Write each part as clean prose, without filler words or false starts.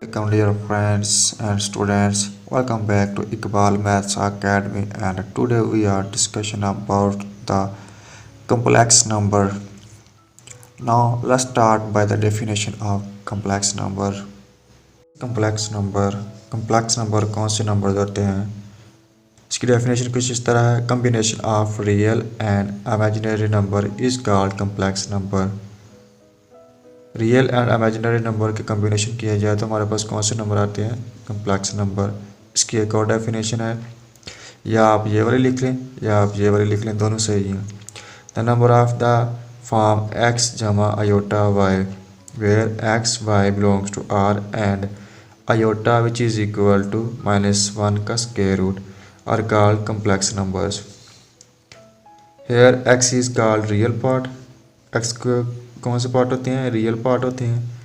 Welcome dear friends and students. Welcome back to Iqbal Maths Academy, and today we are discussion about the complex number. Now let's start by the definition of complex number. complex number कौन से number होते हैं? इसकी definition कुछ इस तरह है: combination of real and imaginary number is called complex number. Real and imaginary number के कम्बिनेशन किया जाए तो हमारे पास कौन से नंबर आते हैं? Complex number. इसकी एक और डेफिनेशन है, या आप ये वाली लिख लें या आप ये वाली लिख लें, दोनों सही हैं। The number of the form x जमा iota y where x y belongs to R and iota which is equal to -1 का square root are called complex numbers. Here x is called real part. X को कौन से part होते हैं? Real part होते हैं।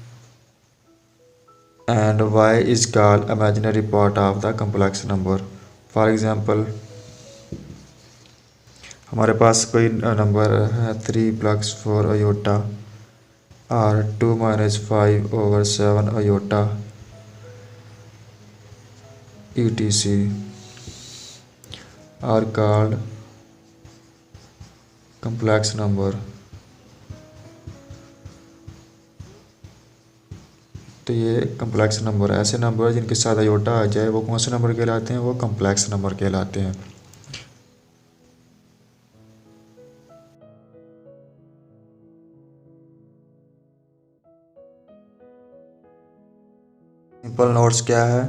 And y is called imaginary part of the complex number. For example, हमारे पास कोई नंबर है 3+4 अयोटा और 2 - 5/7 iota etc are called complex number. तो ये कम्प्लेक्स नंबर ऐसे नंबर जिनके साथ अयोटा आ जाए वो कौन से नंबर कहलाते हैं? वो कम्प्लेक्स नंबर कहलाते हैं। सिंपल नोट्स क्या है?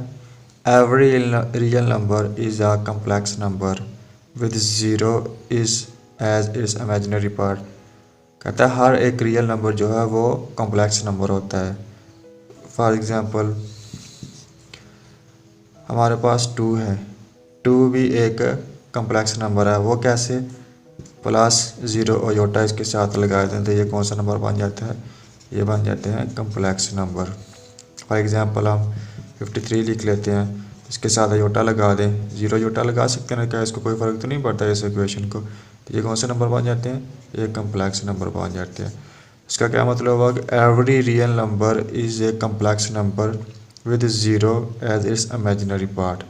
Every real number is a complex number with zero is as its imaginary part. कहता है हर एक रियल नंबर जो है वो कम्प्लेक्स नंबर होता है। फॉर एग्ज़ाम्पल, हमारे पास 2 है, 2 भी एक कम्प्लेक्स नंबर है। वो कैसे? +0 अयोटा इसके साथ लगा दें तो ये कौन सा नंबर बन जाता है? ये बन जाते हैं कम्प्लेक्स नंबर। फॉर एग्ज़ाम्पल, हम 53 लिख लेते हैं, इसके साथ अयोटा लगा दें, 0 अयोटा लगा सकते हैं, क्या इसको कोई फ़र्क तो नहीं पड़ता इस इक्वेशन को? तो ये कौन से नंबर बन जाते हैं? ये कम्प्लेक्स नंबर बन जाते हैं। इसका क्या मतलब हुआ कि every real number is a complex number with zero as its imaginary part.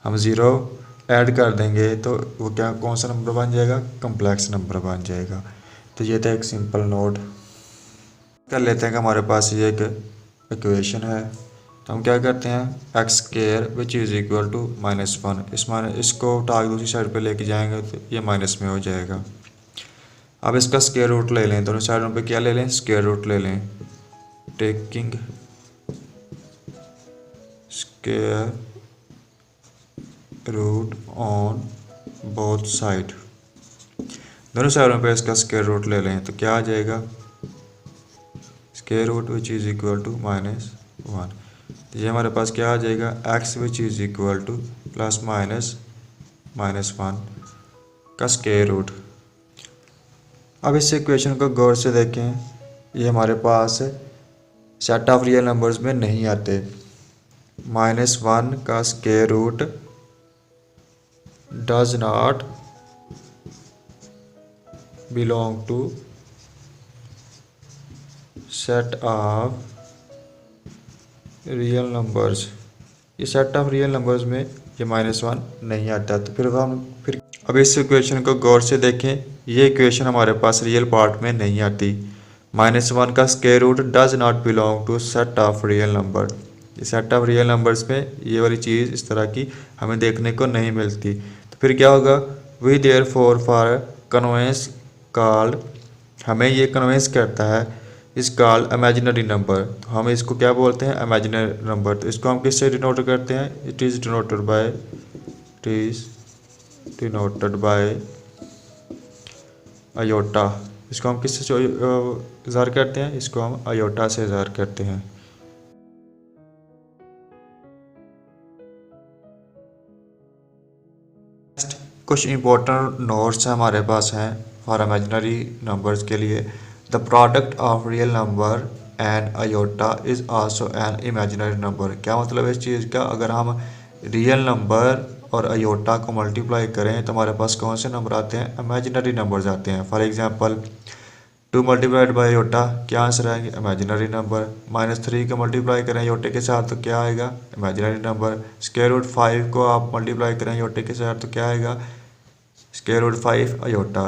हम ज़ीरो ऐड कर देंगे तो वो क्या कौन सा नंबर बन जाएगा? कम्प्लेक्स नंबर बन जाएगा। तो ये था एक सिंपल नोट। कर लेते हैं कि हमारे पास ये एक इक्वेशन है, तो हम क्या करते हैं, x² which is equal to -1। इसको उठा के दूसरी साइड पे लेके जाएंगे तो ये माइनस में हो जाएगा। अब इसका स्क्वायर रूट ले लें, दोनों साइडों पे क्या ले लें? स्क्वायर रूट ले लें। Taking square root on both side, दोनों साइडों पे इसका स्क्वायर रूट ले लें तो क्या आ जाएगा? Square root which is equal to -1। तो ये हमारे पास क्या आ जाएगा? x which is equal to ±(-1) का स्क्वायर रूट। अब इस इक्वेशन को गौर से देखें, ये हमारे पास सेट ऑफ रियल नंबर्स में नहीं आते। -1 का square root does not belong to set of real numbers. ये सेट ऑफ रियल नंबर्स में ये -1 नहीं आता। तो फिर अब इस इक्वेशन को गौर से देखें, ये इक्वेशन हमारे पास रियल पार्ट में नहीं आती। -1 का square root does not belong to set of real number. ये सेट ऑफ रियल नंबर्स में ये वाली चीज़ इस तरह की हमें देखने को नहीं मिलती। तो फिर क्या होगा? We therefore convince called, हमें ये कन्वेंस करता है, इस कॉल्ड इमेजिनरी नंबर। तो हम इसको क्या बोलते हैं? Imaginary number. तो इसको हम किससे डिनोट करते हैं? It is denoted by iota. इसको हम किससे ज़ाहिर करते हैं? इसको हम अयोटा से ज़ाहिर करते हैं। कुछ इंपॉर्टेंट नोट्स हमारे पास हैं फॉर इमेजिनरी नंबर्स के लिए। The product of real number and iota is also an imaginary number. क्या मतलब है इस चीज़ का? अगर हम रियल नंबर और अयोटा को मल्टीप्लाई करें तो हमारे पास कौन से नंबर आते हैं? इमेजिनरी नंबर्स आते हैं। For example, 2 multiplied by iota क्या आंसर आएंगे, इमेजिनरी नंबर। -3 का मल्टीप्लाई करें अयोटे के साथ तो क्या आएगा, इमेजिनरी नंबर। स्क्वायर रूट 5 को आप मल्टीप्लाई करें अयोटे के साथ तो क्या आएगा, स्क्वायर रूट 5 अयोटा।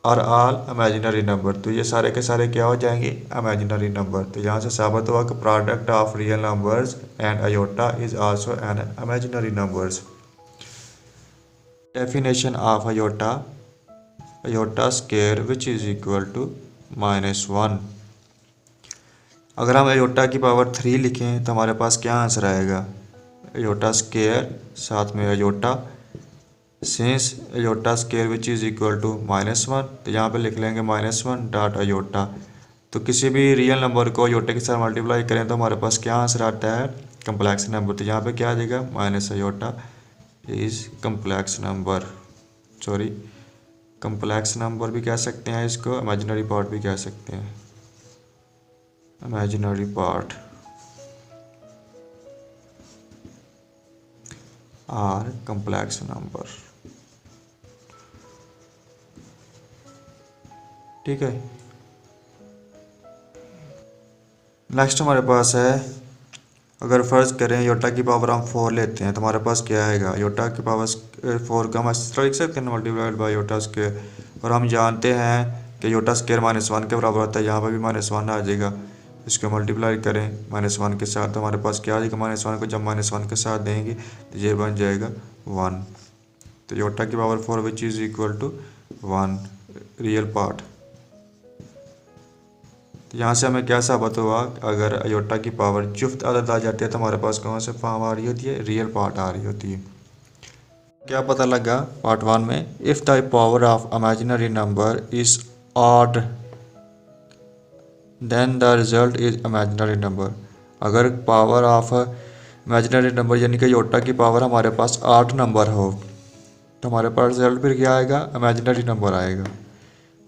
और ऑल इमेजिनरी नंबर, तो ये सारे के सारे क्या हो जाएंगे, इमेजिनरी नंबर। तो यहाँ से साबित हुआ कि product of real numbers and iota is also an imaginary numbers. Definition of iota, iota square which is equal to -1। अगर हम अयोटा की पावर 3 लिखें तो हमारे पास क्या आंसर आएगा, अयोटा स्क्वायर साथ में iota, since iota square which is equal to -1, तो यहाँ पे लिख लेंगे -1 डॉट अयोटा। तो किसी भी रियल नंबर को अयोटा के साथ मल्टीप्लाई करें तो हमारे पास क्या आंसर आता है, कम्प्लेक्स नंबर। तो यहाँ पे क्या आ जाएगा, minus iota is complex number, sorry complex number भी कह सकते हैं इसको, इमेजिनरी पार्ट भी कह सकते हैं, imaginary part are complex number. ठीक है, नेक्स्ट हमारे पास है, अगर फ़र्ज़ करें योटा की पावर हम 4 लेते हैं तो हमारे पास क्या आएगा, योटा की पावर 4 का हम इस तरह लिख सकते हैं मल्टीप्लाइड बाई योटा स्क्वायर। और हम जानते हैं कि योटा स्क्वायर -1 के बराबर होता है, यहाँ पर भी -1 आ जाएगा। इसको मल्टीप्लाई करें -1 के साथ तो हमारे पास क्या आ जाएगा, -1 को जब -1 के साथ देंगे तो ये बन जाएगा 1। तो योटा की power 4 which is equal to 1 real part. तो यहाँ से हमें क्या साबित हुआ, अगर अयोटा की पावर जुफ्त अदद आ जाती है तो हमारे पास कौन से फॉर्म आ रही होती है, रियल पार्ट आ रही होती है। क्या पता लगा पार्ट 1 में, if the power of imaginary number is odd then the result is imaginary number. अगर पावर ऑफ इमेजिनरी नंबर यानी कि अयोटा की पावर हमारे पास 8 नंबर हो तो हमारे पास रिजल्ट फिर क्या आएगा, इमेजिनरी नंबर आएगा।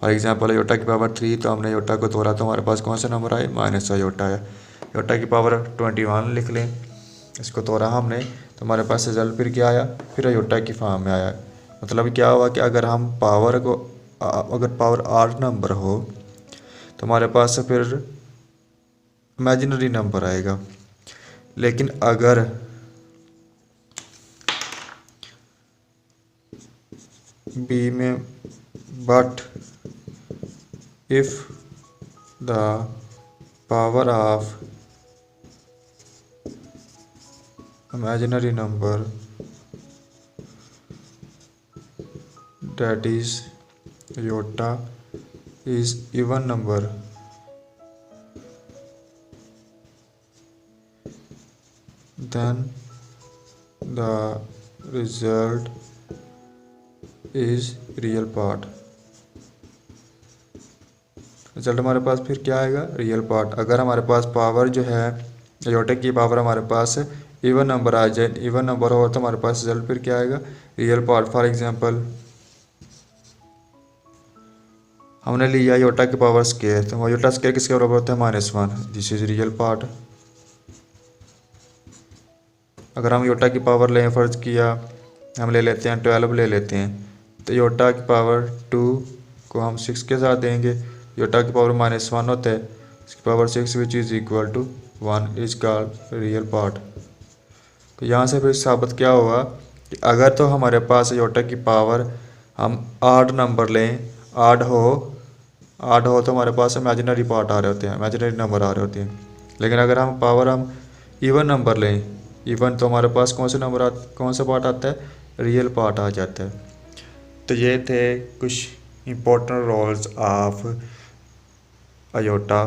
फॉर एग्जांपल अयोटा की पावर 3, तो हमने अयोटा को तोड़ा तो हमारे पास कौन सा नंबर आए, माइनस अयोटा है। अयोटा की पावर 21 लिख लें, इसको तोड़ा हमने तो हमारे पास रिजल्ट फिर क्या आया, फिर अयोटा की फॉर्म में आया। मतलब क्या हुआ कि अगर हम पावर को, अगर पावर 8 नंबर हो तो हमारे पास फिर इमेजिनरी नंबर आएगा। लेकिन अगर बी में but if the power of imaginary number that is iota is even number then the result is real part। Result हमारे पास फिर क्या आएगा, रियल पार्ट। अगर हमारे पास पावर जो है अयोटा की पावर हमारे पास इवन नंबर आ जाए, इवन नंबर हो तो हमारे पास रिजल्ट फिर क्या आएगा, रियल पार्ट। फॉर एग्जांपल हमने लिया अयोटा की पावर स्क्वायर, तो अयोटा स्क्वायर किसके बराबर होता है, -1, दिस इज रियल पार्ट। अगर हम अयोटा की पावर लें, फ़र्ज किया हम ले लेते हैं 12 ले लेते हैं, तो अयोटा की पावर 2 को हम 6 के साथ देंगे, योटा की पावर -1 होता है, इसकी power 6 which is equal to 1 is called real part. तो यहाँ से फिर साबित क्या हुआ कि अगर तो हमारे पास योटा की पावर हम 8 नंबर लें, आड हो तो हमारे पास इमेजिनरी पार्ट आ रहे होते हैं, इमेजिनरी नंबर आ रहे होते हैं। लेकिन अगर हम पावर हम इवन नंबर लें, इवन तो हमारे पास कौन सा पार्ट आता है, रियल पार्ट आ जाता है। तो ये थे कुछ इम्पोर्टेंट रोल्स ऑफ अयोटा